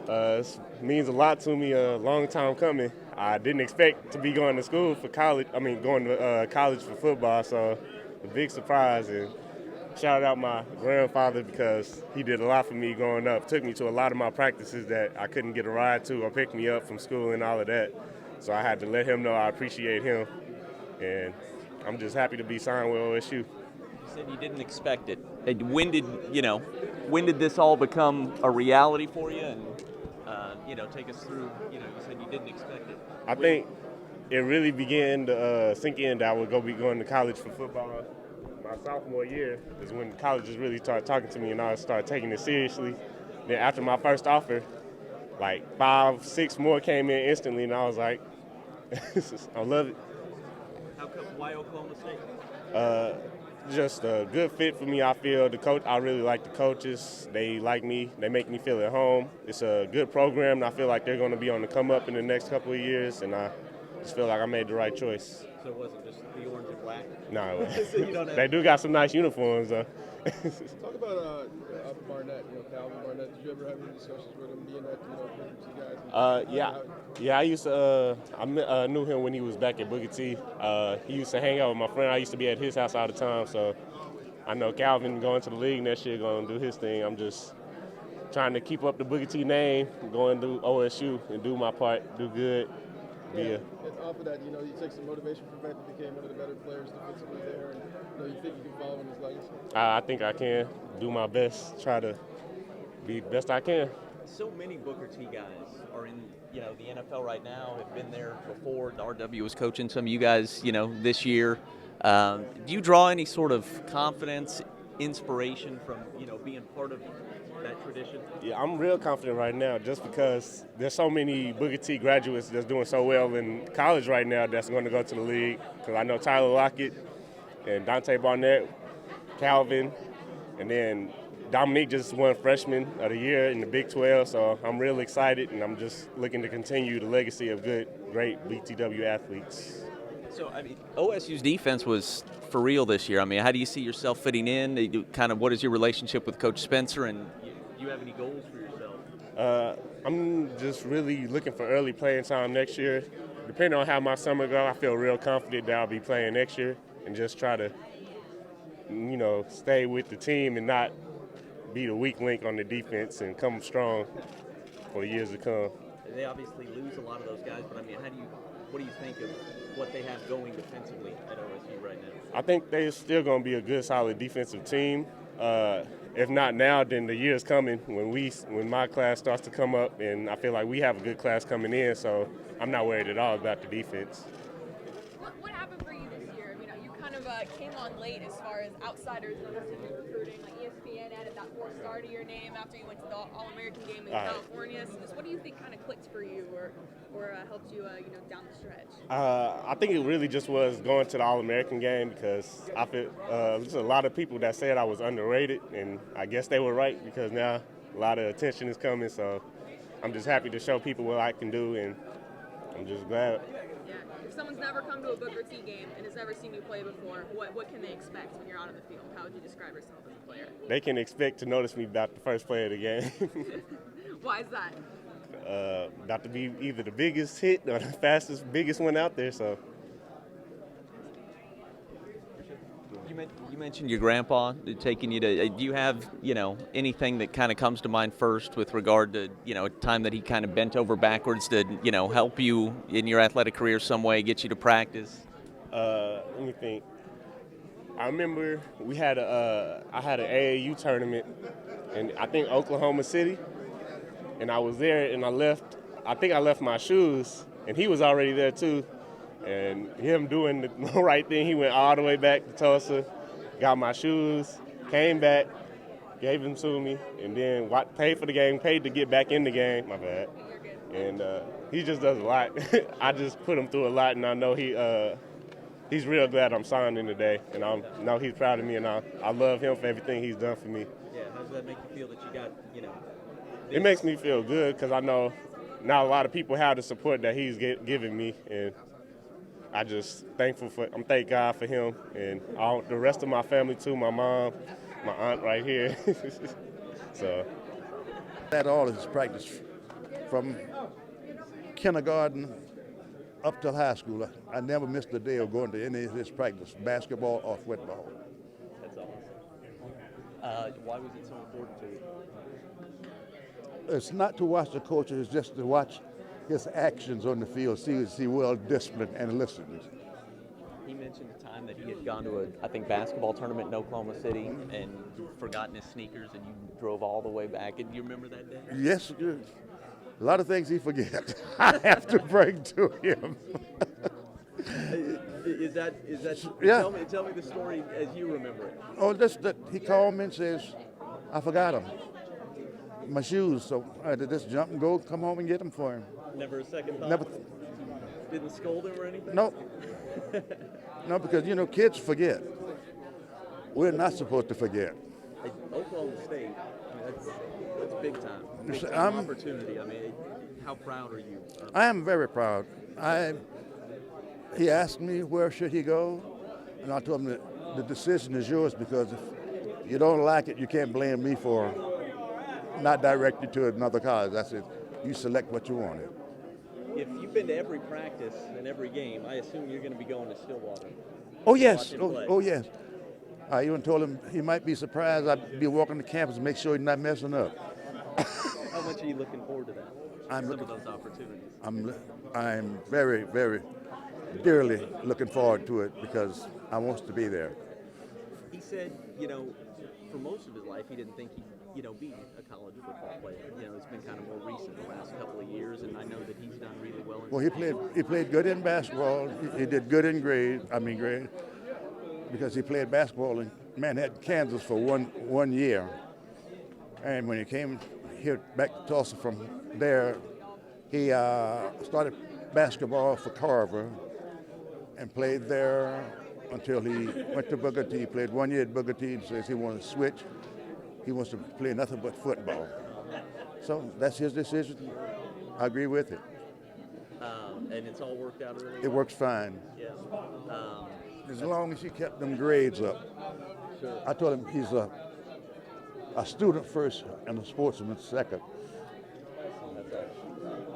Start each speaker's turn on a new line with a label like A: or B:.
A: It means a lot to me, a long time coming. I didn't expect to be going to school for college, going to college for football, so a big surprise. And shout out my grandfather because he did a lot for me growing up. Took me to a lot of my practices that I couldn't get a ride to or pick me up from school and all of that. So I had to let him know I appreciate him. And I'm just happy to be signed with OSU.
B: You said you didn't expect it. When did this all become a reality for you? And take us through. You said you didn't expect it.
A: I think it really began to sink in that I would be going to college for football. My sophomore year is when colleges really started talking to me, and I started taking it seriously. Then after my first offer, like 5, 6 more came in instantly, and I was like, I love it.
B: How come? Why Oklahoma State?
A: Just a good fit for me. I feel the coach. I really like the coaches. They like me. They make me feel at home. It's a good program, and I feel like they're going to be on the come up in the next couple of years. And I just feel like I made the right choice.
B: So it wasn't just the orange and black?
A: No,
B: So
A: they do got some nice uniforms though.
C: Talk about Barnett, Calvin Barnett. Did you ever have any discussions with him being that, Booker T guys?
A: Yeah. I used to. I knew him when he was back at Booker T. He used to hang out with my friend. I used to be at his house all the time. So I know Calvin going to the league next year, going to do his thing. I'm just trying to keep up the Booker T name, going to OSU and do my part, do good.
C: Yeah. And off of that, you take some motivation from the fact that you became one of the better players defensively there, and you think you can follow in his legacy?
A: I think I can do my best, try to be the best I can.
B: So many Booker T guys are in, the NFL right now, have been there before. RW was coaching some of you guys, this year. Do you draw any sort of confidence, inspiration from, being part of that tradition?
A: Yeah, I'm real confident right now just because there's so many Booker T graduates that's doing so well in college right now that's going to go to the league. Because I know Tyler Lockett and Dante Barnett, Calvin, and then Dominique just won Freshman of the Year in the Big 12. So I'm real excited, and I'm just looking to continue the legacy of great BTW athletes.
B: So, OSU's defense was for real this year. How do you see yourself fitting in? What is your relationship with Coach Spencer, and do you have any goals for yourself?
A: I'm just really looking for early playing time next year. Depending on how my summer goes, I feel real confident that I'll be playing next year and just try to, stay with the team and not be the weak link on the defense and come strong for the years to come.
B: They obviously lose a lot of those guys, but what do you think of what they have going defensively at OSU right now?
A: I think they're still going to be a good, solid defensive team. If not now, then the year's coming when my class starts to come up, and I feel like we have a good class coming in, so I'm not worried at all about the defense.
D: What happened for you this year? You kind of came on late as far as outsiders noticing your recruiting. Like ESPN added that 4-star to your name after you went to the All-American game in California. So just what do you think kind of clicked for you or helped you, down the stretch?
A: I think it really just was going to the All-American game because I feel there's a lot of people that said I was underrated, and I guess they were right because now a lot of attention is coming. So I'm just happy to show people what I can do, and I'm just glad.
D: Yeah. If someone's never come to a Booker T game and has never seen you play before, what can they expect when you're out on the field? How would you describe yourself as a player?
A: They can expect to notice me about the first play of the game.
D: Why is that?
A: About to be either the biggest hit or the biggest one out there. So
B: you mentioned your grandpa taking you to. Do you have anything that kind of comes to mind first with regard to a time that he kind of bent over backwards to help you in your athletic career some way, get you to practice?
A: Let me think. I remember I had an AAU tournament, and I think Oklahoma City. And I was there, and I think I left my shoes, and he was already there too. And him doing the right thing, he went all the way back to Tulsa, got my shoes, came back, gave them to me, and then paid for the game, paid to get back in the game, my bad. And he just does a lot. I just put him through a lot, and I know he's real glad I'm signing today, and I know he's proud of me, and I love him for everything he's done for me.
B: Yeah, how does that make you feel that you got,
A: It makes me feel good because I know not a lot of people have the support that he's giving me, and I'm thank God for him and all the rest of my family too. My mom, my aunt right here. So
E: that all is practice from kindergarten up till high school. I never missed a day of going to any of his practice, basketball or football.
B: That's awesome. Why was it so important to you?
E: It's not to watch the coaches, it's just to watch his actions on the field, see well disciplined and listened.
B: He mentioned a time that he had gone to I think, basketball tournament in Oklahoma City and forgotten his sneakers, and you drove all the way back. And do you remember that day?
E: Yes, a lot of things he forgets. I have to bring to him.
B: Is that?
E: Yeah.
B: Tell me the story as you remember it.
E: Oh, that he called me and says, I forgot them, my shoes. So I had to just jump and go, come home and get them for him.
B: Never a second thought.
E: Never.
B: Didn't scold him or anything.
E: No. No, because kids forget. We're not supposed to forget.
B: Oklahoma State, that's big time. Big
E: So
B: time opportunity. How proud are you?
E: I am very proud. He asked me where should he go, and I told him that the decision is yours, because if you don't like it, you can't blame me for not directing you to another college. I said, you select what you wanted.
B: If you've been to every practice and every game, I assume you're going to be going to Stillwater.
E: Oh yes, oh yes. I even told him he might be surprised I'd be walking the campus and make sure he's not messing up.
B: How much are you looking forward to that? Some of those opportunities.
E: I'm very, very dearly looking forward to it, because I want to be there.
B: He said, for most of his life, he didn't think he'd, be a college football player. It's been kind of more recent the last couple of years, and I know that he's done really well.
E: Well, he played good in basketball. He did good in grade, because he played basketball in Manhattan, Kansas for one year. And when he came here back to Tulsa from there, he started basketball for Carver and played there until he went to Booker T. He played 1 year at Booker T. and says he wants to switch. He wants to play nothing but football. So that's his decision. I agree with it.
B: And it's all worked out really well?
E: It works fine.
B: Yeah.
E: As long as he kept them grades up.
B: Sure.
E: I told him he's a student first and a sportsman second.